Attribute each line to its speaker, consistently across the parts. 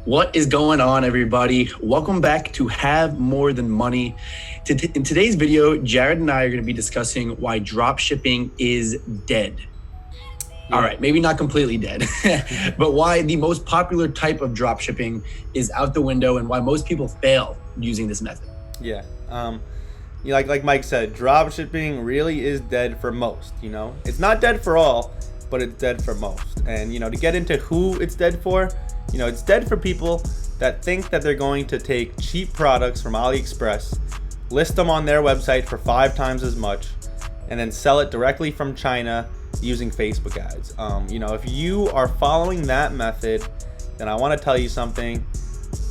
Speaker 1: What is going on, everybody? Welcome back to Have More Than Money. In today's video, Jared and I are going to be discussing why dropshipping is dead. Yeah. All right, maybe not completely dead, but why the most popular type of dropshipping is out the window and why most people fail using this method.
Speaker 2: Yeah. Like Mike said, dropshipping really is dead for most. It's not dead for all, but it's dead for most. And to get into who it's dead for, it's dead for people that think that they're going to take cheap products from AliExpress, list them on their website for 5 times as much, and then sell it directly from China using Facebook ads. If you are following that method, then I want to tell you something.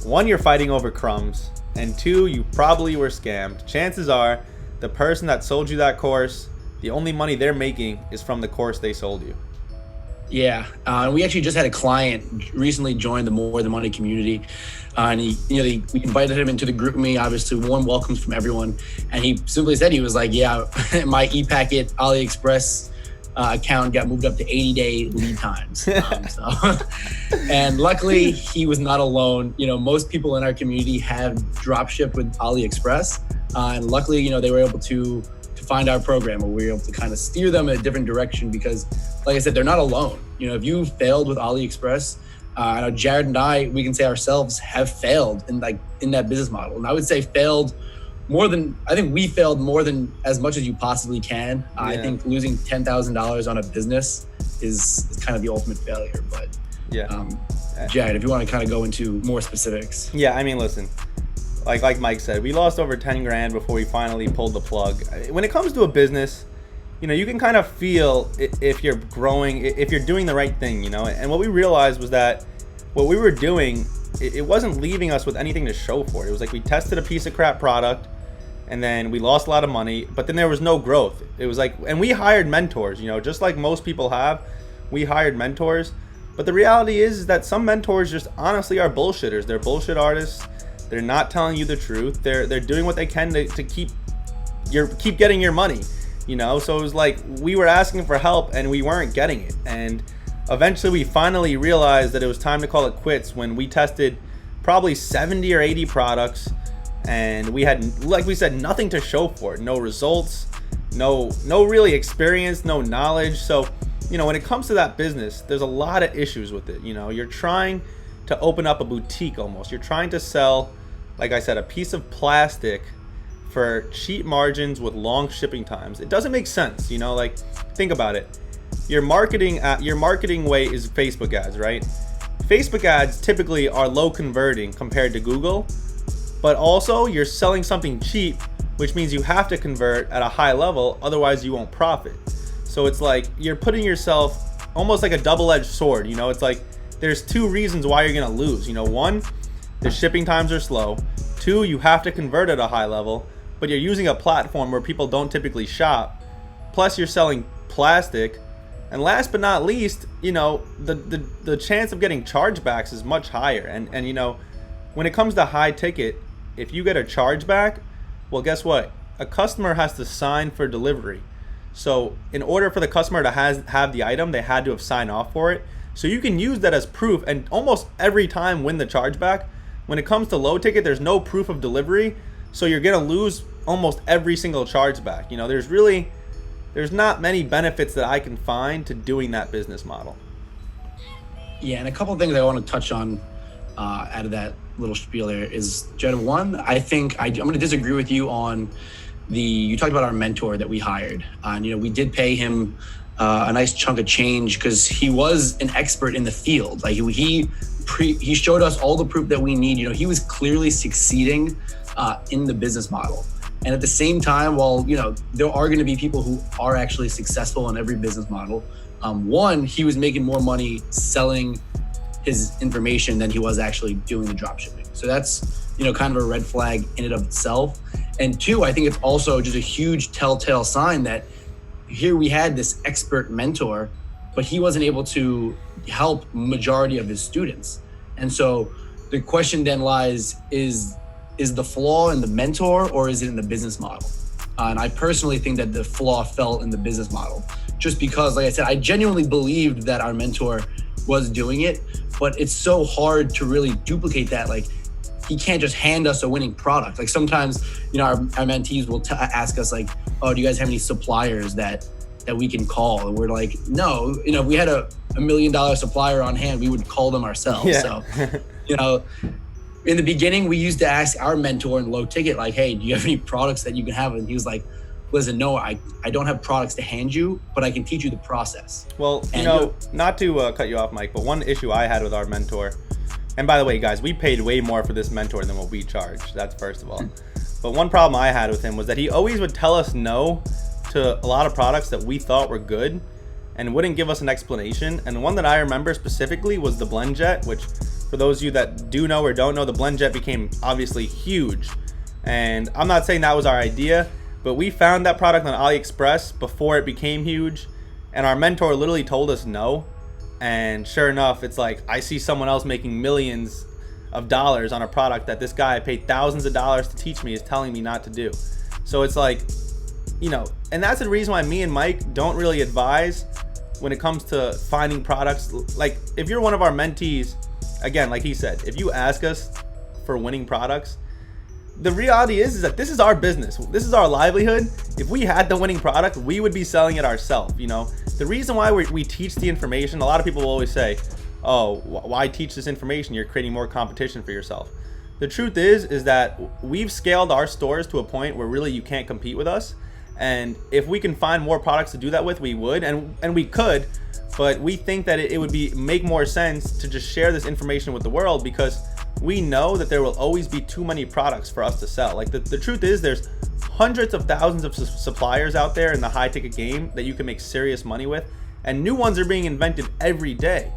Speaker 2: 1, you're fighting over crumbs, and 2, you probably were scammed. Chances are the person that sold you that course, the only money they're making is from the course they sold you.
Speaker 1: Yeah, we actually just had a client recently join the More Than Money community, and we invited him into the group with me. Obviously, warm welcomes from everyone, and he simply said, he was like, "Yeah, my ePacket AliExpress account got moved up to 80-day lead times." And luckily, he was not alone. Most people in our community have dropshipped with AliExpress, and luckily, they were able to find our program where we were able to kind of steer them in a different direction because, like I said, they're not alone. If you failed with AliExpress, I know Jared and we can say ourselves have failed in that business model. And I would say we failed more than as much as you possibly can. Yeah. I think losing $10,000 on a business is kind of the ultimate failure. But yeah, Jared, if you want to kind of go into more specifics.
Speaker 2: Yeah, I mean, listen. Like Mike said, we lost over 10 grand before we finally pulled the plug. When it comes to a business, you can kind of feel if you're growing, if you're doing the right thing, and what we realized was that what we were doing, it wasn't leaving us with anything to show for it. It was like we tested a piece of crap product and then we lost a lot of money, but then there was no growth. It was like, and we hired mentors, just like most people have, we hired mentors. But the reality is that some mentors just honestly are bullshitters. They're bullshit artists. They're not telling you the truth. They're doing what they can to keep getting your money, So it was like we were asking for help and we weren't getting it. And eventually we finally realized that it was time to call it quits when we tested probably 70 or 80 products and we had, like we said, nothing to show for it. No results, no really experience, no knowledge. So, when it comes to that business, there's a lot of issues with it. You're trying to open up a boutique almost. You're trying to sell, like I said, a piece of plastic for cheap margins with long shipping times. It doesn't make sense, think about it. Your marketing way is Facebook ads, right? Facebook ads typically are low converting compared to Google, but also you're selling something cheap, which means you have to convert at a high level, otherwise you won't profit. So it's like you're putting yourself almost like a double-edged sword, it's like there's 2 reasons why you're gonna lose. 1, the shipping times are slow. 2, you have to convert at a high level, but you're using a platform where people don't typically shop. Plus you're selling plastic. And last but not least, the chance of getting chargebacks is much higher. And when it comes to high ticket, if you get a chargeback, well, guess what? A customer has to sign for delivery. So in order for the customer to have the item, they had to have signed off for it. So you can use that as proof and almost every time win the chargeback. When it comes to low ticket, there's no proof of delivery. So you're going to lose almost every single chargeback. There's not many benefits that I can find to doing that business model.
Speaker 1: Yeah, and a couple of things I want to touch on out of that little spiel there is, Jed, 1, I think I'm going to disagree with you on you talked about our mentor that we hired. And, we did pay him a nice chunk of change because he was an expert in the field. Like he showed us all the proof that we need. He was clearly succeeding in the business model. And at the same time, while there are going to be people who are actually successful in every business model, 1, he was making more money selling his information than he was actually doing the drop shipping. So that's kind of a red flag in and of itself. And 2, I think it's also just a huge telltale sign that here we had this expert mentor, but he wasn't able to help majority of his students. And so the question then lies, is the flaw in the mentor or is it in the business model? And I personally think that the flaw fell in the business model, just because, like I said, I genuinely believed that our mentor was doing it, but it's so hard to really duplicate that. Like, he can't just hand us a winning product. Like sometimes, our mentees will ask us like, oh, do you guys have any suppliers that we can call? And we're like, no, if we had a $1 million supplier on hand, we would call them ourselves.
Speaker 2: Yeah.
Speaker 1: So, in the beginning, we used to ask our mentor in low ticket, like, hey, do you have any products that you can have? And he was like, listen, no, I don't have products to hand you, but I can teach you the process.
Speaker 2: Well, not to cut you off, Mike, but one issue I had with our mentor, and by the way, guys, we paid way more for this mentor than what we charged. That's first of all. But one problem I had with him was that he always would tell us no to a lot of products that we thought were good and wouldn't give us an explanation. And one that I remember specifically was the Blend Jet, which for those of you that do know or don't know, the Blend Jet became obviously huge. And I'm not saying that was our idea, but we found that product on AliExpress before it became huge. And our mentor literally told us no. And sure enough, it's like, I see someone else making millions of dollars on a product that this guy paid thousands of dollars to teach me is telling me not to do. So it's like, and that's the reason why me and Mike don't really advise when it comes to finding products. Like if you're one of our mentees, again, like he said, if you ask us for winning products, the reality is that this is our business. This is our livelihood. If we had the winning product, we would be selling it ourselves. The reason why we teach the information, a lot of people will always say, oh, why teach this information? You're creating more competition for yourself. The truth is that we've scaled our stores to a point where really you can't compete with us. And if we can find more products to do that with, we would, and we could, but we think that it would make more sense to just share this information with the world, because we know that there will always be too many products for us to sell. Like the truth is, there's hundreds of thousands of suppliers out there in the high ticket game that you can make serious money with, and new ones are being invented every day.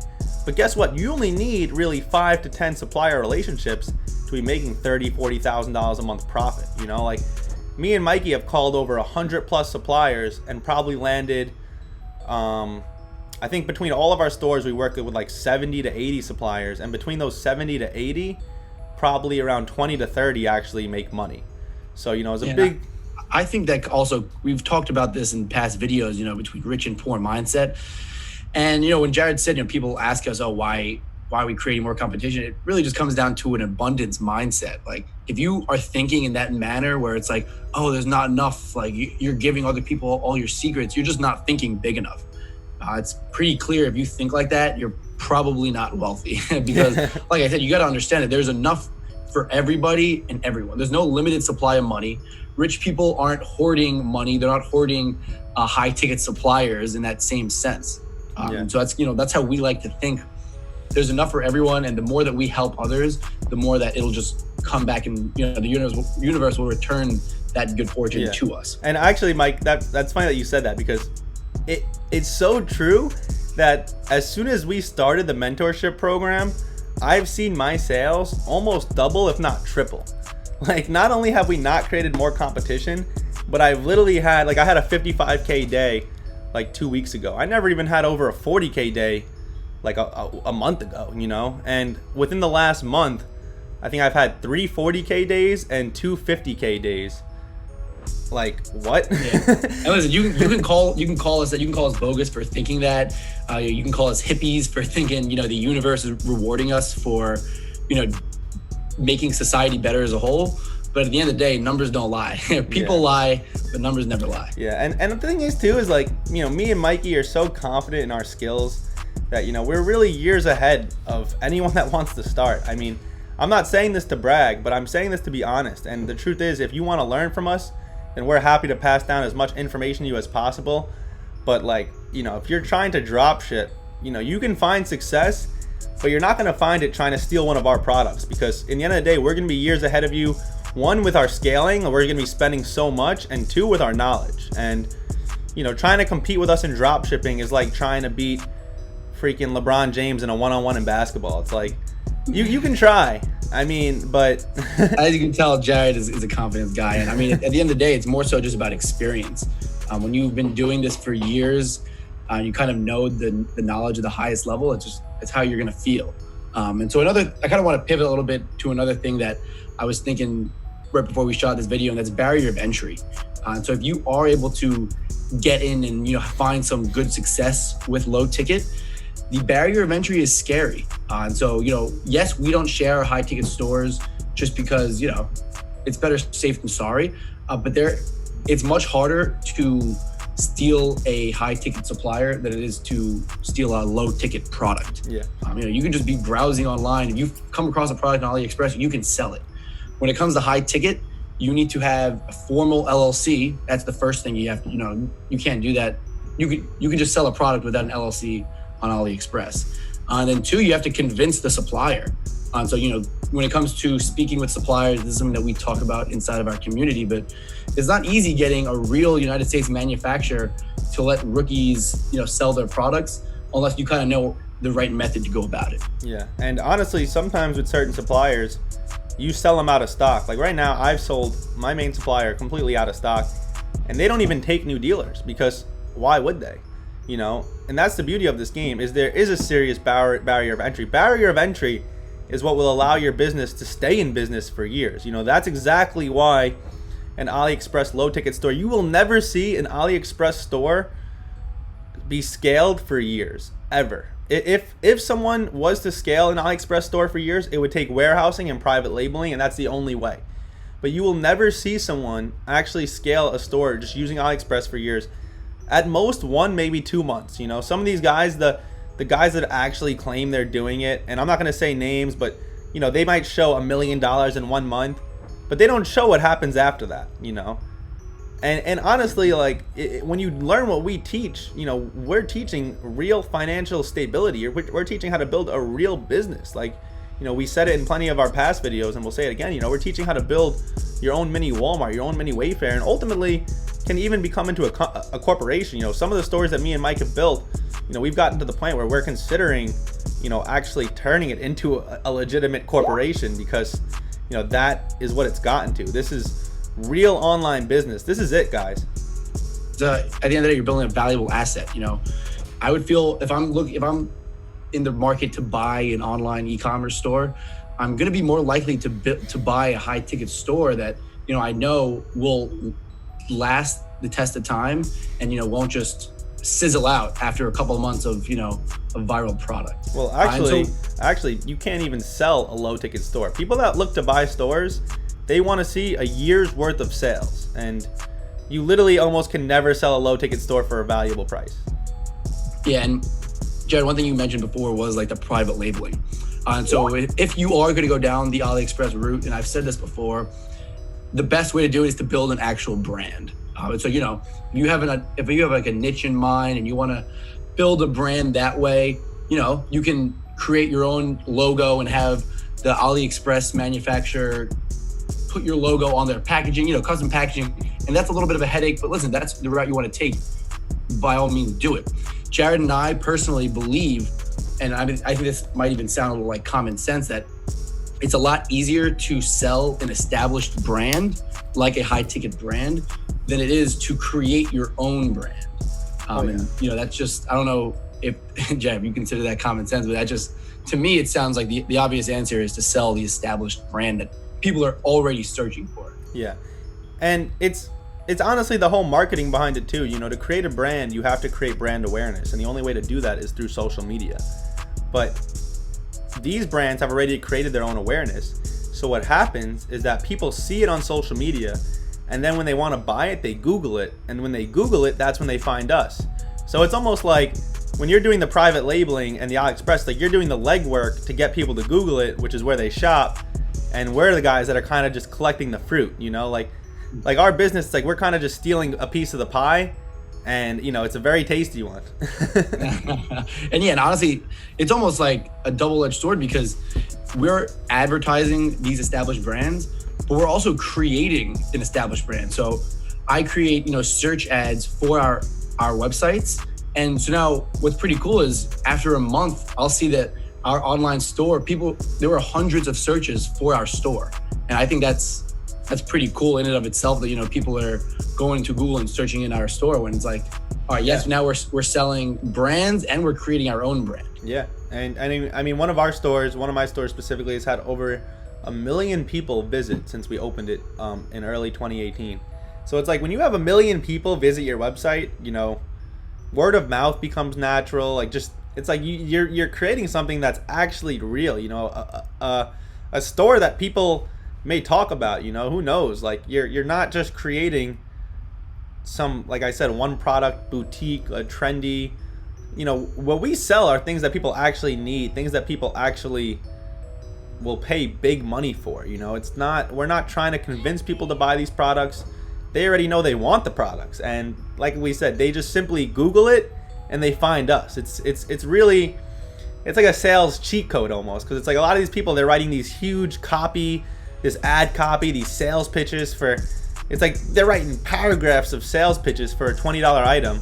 Speaker 2: But guess what? You only need really 5 to 10 supplier relationships to be making $30,000, $40,000 a month profit. Like me and Mikey have called over 100 plus suppliers and probably landed, I think between all of our stores, we work with like 70 to 80 suppliers, and between those 70 to 80, probably around 20 to 30 actually make money. So, it's a big...
Speaker 1: I think that also, we've talked about this in past videos, between rich and poor mindset. And, when Jared said, people ask us, oh, why are we creating more competition? It really just comes down to an abundance mindset. Like if you are thinking in that manner where it's like, oh, there's not enough, like you're giving other people all your secrets, you're just not thinking big enough. It's pretty clear if you think like that, you're probably not wealthy because like I said, you got to understand that there's enough for everybody and everyone. There's no limited supply of money. Rich people aren't hoarding money. They're not hoarding high ticket suppliers in that same sense. So that's how we like to think. There's enough for everyone. And the more that we help others, the more that it'll just come back and, the universe will return that good fortune to us.
Speaker 2: And actually, Mike, that's funny that you said that, because it's so true that as soon as we started the mentorship program, I've seen my sales almost double, if not triple. Like not only have we not created more competition, but I've literally had, I had a 55K day like 2 weeks ago. I never even had over a 40K day like a month ago, and within the last month, I think I've had 3 40K days and 2 50K days. Like what?
Speaker 1: And listen, you can call us bogus for thinking that. You can call us hippies for thinking the universe is rewarding us for making society better as a whole. But at the end of the day, numbers don't lie. People lie, but numbers never lie.
Speaker 2: Yeah, and the thing is too is me and Mikey are so confident in our skills that we're really years ahead of anyone that wants to start. I mean, I'm not saying this to brag, but I'm saying this to be honest. And the truth is, if you want to learn from us, then we're happy to pass down as much information to you as possible. But if you're trying to drop ship, you can find success, but you're not going to find it trying to steal one of our products, because in the end of the day, we're going to be years ahead of you. One, with our scaling, we're going to be spending so much, and two, with our knowledge. And trying to compete with us in drop shipping is like trying to beat freaking LeBron James in a one-on-one in basketball. It's like you can try. I mean, but
Speaker 1: as you can tell, Jared is a confidence guy. And I mean, at the end of the day, it's more so just about experience. When you've been doing this for years, you kind of know the knowledge of the highest level. It's how you're going to feel. And so I kind of want to pivot a little bit to another thing that I was thinking right before we shot this video, and that's barrier of entry. So if you are able to get in and find some good success with low ticket, the barrier of entry is scary. And so, yes, we don't share high ticket stores just because, it's better safe than sorry. But it's much harder to steal a high ticket supplier than it is to steal a low ticket product.
Speaker 2: Yeah.
Speaker 1: You can just be browsing online. If you come across a product on AliExpress, you can sell it. When it comes to high ticket, you need to have a formal LLC. That's the first thing you have to, you can't do that. You can just sell a product without an LLC on AliExpress. And then two, you have to convince the supplier. So, when it comes to speaking with suppliers, this is something that we talk about inside of our community, but it's not easy getting a real United States manufacturer to let rookies, sell their products unless you kind of know the right method to go about it.
Speaker 2: Yeah. And honestly, sometimes with certain suppliers, you sell them out of stock. Like right now, I've sold my main supplier completely out of stock, and they don't even take new dealers because why would they? And that's the beauty of this game, is there is a serious barrier of entry. Barrier of entry is what will allow your business to stay in business for years. That's exactly why an AliExpress low ticket store, you will never see an AliExpress store be scaled for years, ever. If someone was to scale an AliExpress store for years, it would take warehousing and private labeling, and that's the only way. But you will never see someone actually scale a store just using AliExpress for years. At most 1, maybe 2 months. Some of these guys, the guys that actually claim they're doing it, and I'm not going to say names, but they might show $1 million in 1 month, but they don't show what happens after that. And honestly, when you learn what we teach, we're teaching real financial stability. We're teaching how to build a real business. We said it in plenty of our past videos, and we'll say it again. We're teaching how to build your own mini Walmart, your own mini Wayfair, and ultimately can even become into a corporation. Some of the stores that me and Mike have built, we've gotten to the point where we're considering, actually turning it into a legitimate corporation, because, that is what it's gotten to. This is real online business. This is it, guys.
Speaker 1: At the end of the day, you're building a valuable asset. I would feel if I'm in the market to buy an online e-commerce store, I'm going to be more likely to buy a high ticket store that, I know will last the test of time and, won't just sizzle out after a couple of months of, a viral product.
Speaker 2: Well, actually, you can't even sell a low ticket store. People that look to buy stores, they want to see a year's worth of sales. And you literally almost can never sell a low ticket store for a valuable price.
Speaker 1: Yeah. And Jared, one thing you mentioned before was the private labeling. And so if you are going to go down the AliExpress route, and I've said this before, the best way to do it is to build an actual brand. So, if you have a niche in mind and you want to build a brand that way, you can create your own logo and have the AliExpress manufacturer put your logo on their packaging, custom packaging. And that's a little bit of a headache, but listen, that's the route you want to take. By all means, do it. Jared and I personally believe, and I think this might even sound a little like common sense, that it's a lot easier to sell an established brand, like a high ticket brand, than it is to create your own brand. And that's just, I don't know if Jeff, you consider that common sense, but that just, to me, it sounds like the obvious answer is to sell the established brand that people are already searching for.
Speaker 2: Yeah. And it's honestly the whole marketing behind it too. To create a brand, you have to create brand awareness. And the only way to do that is through social media. But these brands have already created their own awareness. So what happens is that people see it on social media, and then when they want to buy it, they Google it. And when they Google it, that's when they find us. So it's almost like when you're doing the private labeling and the AliExpress, you're doing the legwork to get people to Google it, which is where they shop. And we're the guys that are kind of just collecting the fruit, like our business, we're kind of just stealing a piece of the pie, and it's a very tasty one.
Speaker 1: And honestly, it's almost like a double-edged sword, because we're advertising these established brands, but we're also creating an established brand. So I create, search ads for our websites. And so now what's pretty cool is after a month, I'll see that our online store, there were hundreds of searches for our store. And I think that's pretty cool in and of itself, that, people are going to Google and searching in our store, when it's like, all right, yes, now we're selling brands and we're creating our own brand.
Speaker 2: Yeah. And I mean, one of my stores specifically, has had over 1 million people visit since we opened it in early 2018. So it's like when you have 1 million people visit your website, word of mouth becomes natural. it's like you're creating something that's actually real, you know, a store that people may talk about, you know, who knows, like you're not just creating some, like I said, one product boutique, a trendy, you know, what we sell are things that people actually need, things that people actually will pay big money for. You know, it's not, we're not trying to convince people to buy these products. They already know they want the products, and like we said, they just simply Google it and they find us. It's really, it's like a sales cheat code almost, because it's like a lot of these people, they're writing these huge copy, this ad copy, these sales pitches for, it's like they're writing paragraphs of sales pitches for a $20 item,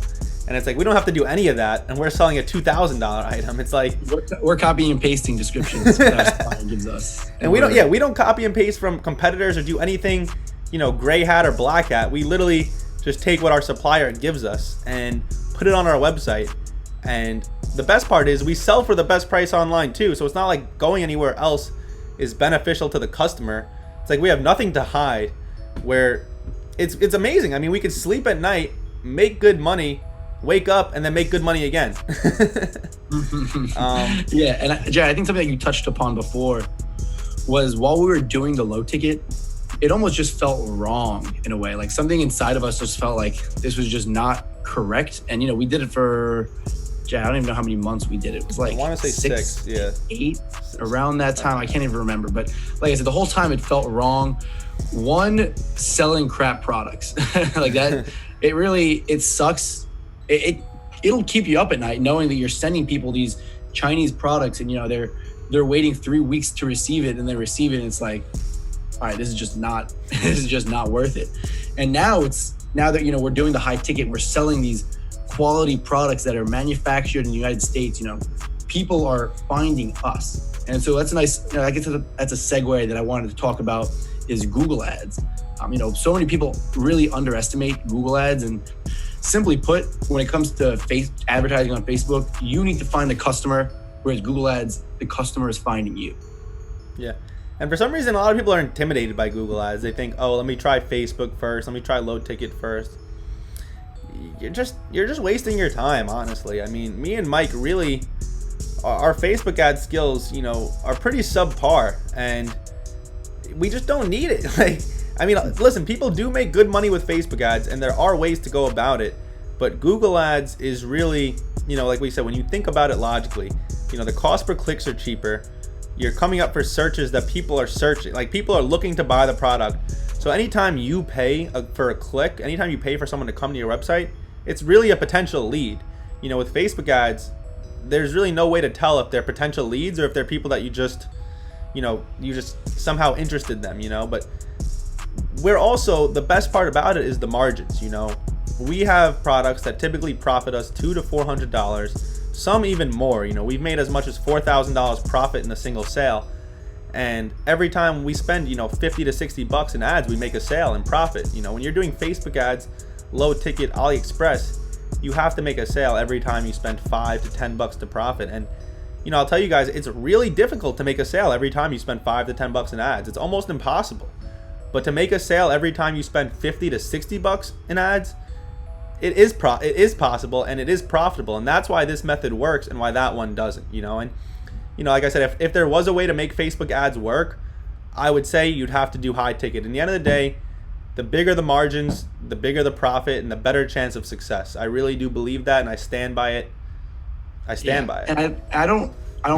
Speaker 2: and it's like we don't have to do any of that, and we're selling a $2,000 item. It's like
Speaker 1: we're copying and pasting descriptions that our client gives us,
Speaker 2: and we don't copy and paste from competitors or do anything, you know, gray hat or black hat. We literally just take what our supplier gives us and put it on our website. And the best part is we sell for the best price online too, so it's not like going anywhere else is beneficial to the customer. It's like we have nothing to hide, where it's amazing. I mean, we could sleep at night, make good money, wake up, and then make good money again.
Speaker 1: Yeah, and Jay, I think something that you touched upon before was while we were doing the low ticket, it almost just felt wrong in a way. Like something inside of us just felt like this was just not correct. And you know, we did it for, Jay, I don't even know how many months we did it. It was like,
Speaker 2: I want to say six, yeah,
Speaker 1: 8, around that time. I can't even remember. But like I said, the whole time it felt wrong. One, selling crap products like that. It sucks. It'll keep you up at night knowing that you're sending people these Chinese products, and you know they're waiting 3 weeks to receive it, and they receive it, and it's like, all right, this is just not worth it. And now that you know we're doing the high ticket, we're selling these quality products that are manufactured in the United States. You know, people are finding us, and so that's a nice. You know, that's a segue that I wanted to talk about is Google Ads. You know, so many people really underestimate Google Ads, and simply put, when it comes to advertising on Facebook, you need to find the customer, whereas Google Ads, the customer is finding you.
Speaker 2: Yeah. And for some reason, a lot of people are intimidated by Google Ads. They think, oh, let me try Facebook first. Let me try low ticket first. You're just wasting your time, honestly. I mean, me and Mike really, our Facebook ad skills, you know, are pretty subpar, and we just don't need it. Like, I mean, listen, people do make good money with Facebook ads, and there are ways to go about it. But Google Ads is really, you know, like we said, when you think about it logically, you know, the cost per clicks are cheaper. You're coming up for searches that people are searching. Like, people are looking to buy the product. So anytime you pay for a click, anytime you pay for someone to come to your website, it's really a potential lead. You know, with Facebook ads, there's really no way to tell if they're potential leads or if they're people that you just somehow interested them, you know. But we're also, the best part about it is the margins, you know. We have products that typically profit us $200 to $400, some even more. You know, we've made as much as $4,000 profit in a single sale. And every time we spend, you know, 50 to 60 bucks in ads, we make a sale and profit. You know, when you're doing Facebook ads, low ticket, AliExpress, you have to make a sale every time you spend 5 to 10 bucks to profit. And you know, I'll tell you guys, it's really difficult to make a sale every time you spend 5 to 10 bucks in ads. It's almost impossible. But to make a sale every time you spend 50 to 60 bucks in ads, it is possible, and it is profitable. And that's why this method works and why that one doesn't, you know. And you know, like I said, if there was a way to make Facebook ads work, I would say you'd have to do high ticket. In the end of the day, the bigger the margins, the bigger the profit, and the better chance of success. I really do believe that, and I stand by it. I stand by it.
Speaker 1: And I don't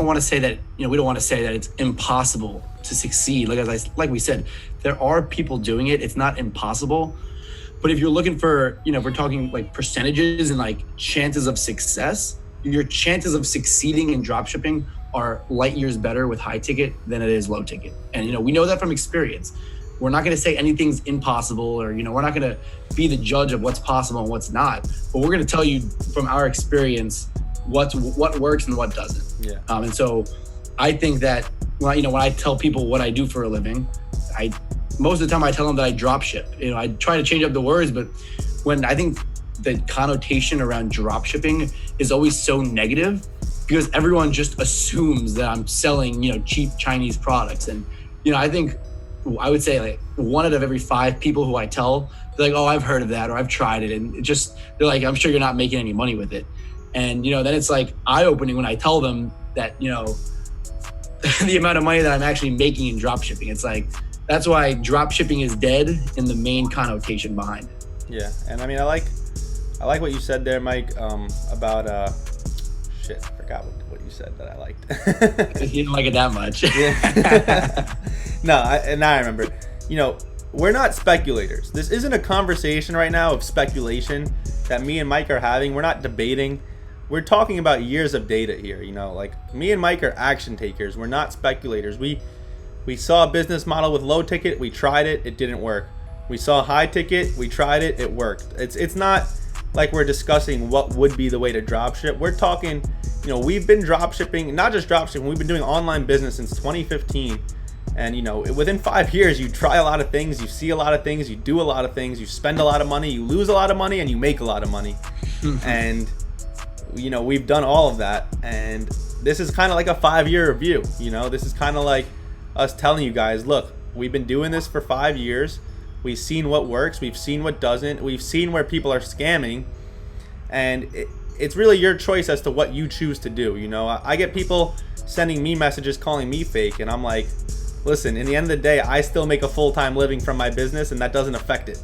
Speaker 1: want to say that, you know, we don't want to say that it's impossible to succeed. Like we said, there are people doing it. It's not impossible. But if you're looking for, you know, if we're talking like percentages and like chances of success, your chances of succeeding in dropshipping are light years better with high ticket than it is low ticket. And, you know, we know that from experience. We're not going to say anything's impossible, or, you know, we're not going to be the judge of what's possible and what's not. But we're going to tell you from our experience what works and what doesn't.
Speaker 2: Yeah.
Speaker 1: And so I think that when I tell people what I do for a living, most of the time I tell them that I drop ship. You know, I try to change up the words, but when I think the connotation around drop shipping is always so negative, because everyone just assumes that I'm selling, you know, cheap Chinese products. And, you know, I would say like 1 out of every 5 people who I tell, they're like, oh, I've heard of that, or I've tried it. And they're like, I'm sure you're not making any money with it. And, then it's like eye-opening when I tell them that, the amount of money that I'm actually making in drop shipping. It's like, that's why drop shipping is dead in the main connotation behind it.
Speaker 2: Yeah. And I mean, I like what you said there, Mike, about, I forgot what you said that I liked.
Speaker 1: You didn't like it that much.
Speaker 2: Yeah. Now I remember. We're not speculators. This isn't a conversation right now of speculation that me and Mike are having. We're not debating. We're talking about years of data here. Like me and Mike are action takers. We're not speculators. We saw a business model with low ticket. We tried it. It didn't work. We saw high ticket. We tried it. It worked. It's not like we're discussing what would be the way to drop ship. We're talking, we've been drop shipping, not just drop shipping. We've been doing online business since 2015. And within 5 years, you try a lot of things, you see a lot of things, you do a lot of things, you spend a lot of money, you lose a lot of money, and you make a lot of money. And we've done all of that. And this is kind of like a 5-year review. This is kind of like us telling you guys, look, we've been doing this for 5 years. We've seen what works, we've seen what doesn't, we've seen where people are scamming, and it's really your choice as to what you choose to do. I get people sending me messages calling me fake, and I'm like, listen, in the end of the day, I still make a full-time living from my business, and that doesn't affect it.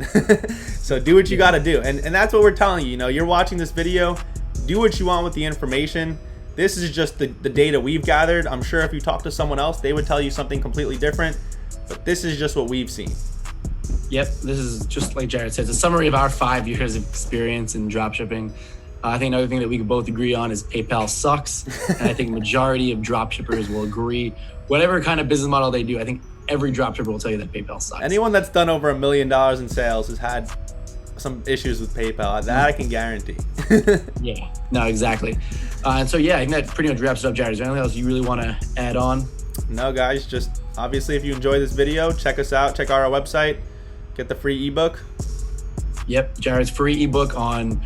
Speaker 2: So do what you got to do. And that's what we're telling you. You're watching this video. Do what you want with the information. This is just the data we've gathered. I'm sure if you talk to someone else, they would tell you something completely different. But this is just what we've seen.
Speaker 1: Yep. This is just like Jared said, it's a summary of our 5 years of experience in dropshipping. I think another thing that we can both agree on is PayPal sucks. And I think majority of dropshippers will agree. Whatever kind of business model they do, I think every dropshipper will tell you that PayPal sucks.
Speaker 2: Anyone that's done over $1 million in sales has had some issues with PayPal. That I can guarantee.
Speaker 1: Yeah, no, exactly. And so, yeah, I think that pretty much wraps it up, Jared. Is there anything else you really want to add on?
Speaker 2: No, guys, just obviously if you enjoy this video, check us out. Check out our website. Get the free ebook.
Speaker 1: Yep, Jared's free ebook on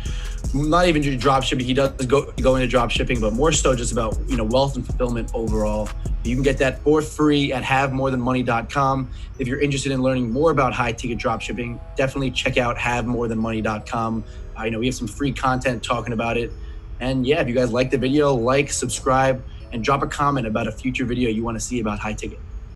Speaker 1: not even just drop shipping. He does go into drop shipping, but more so just about wealth and fulfillment overall. You can get that for free at havemorethanmoney.com. If you're interested in learning more about high ticket drop shipping, definitely check out havemorethanmoney.com. We have some free content talking about it. And yeah, if you guys like the video, like, subscribe, and drop a comment about a future video you want to see about high ticket.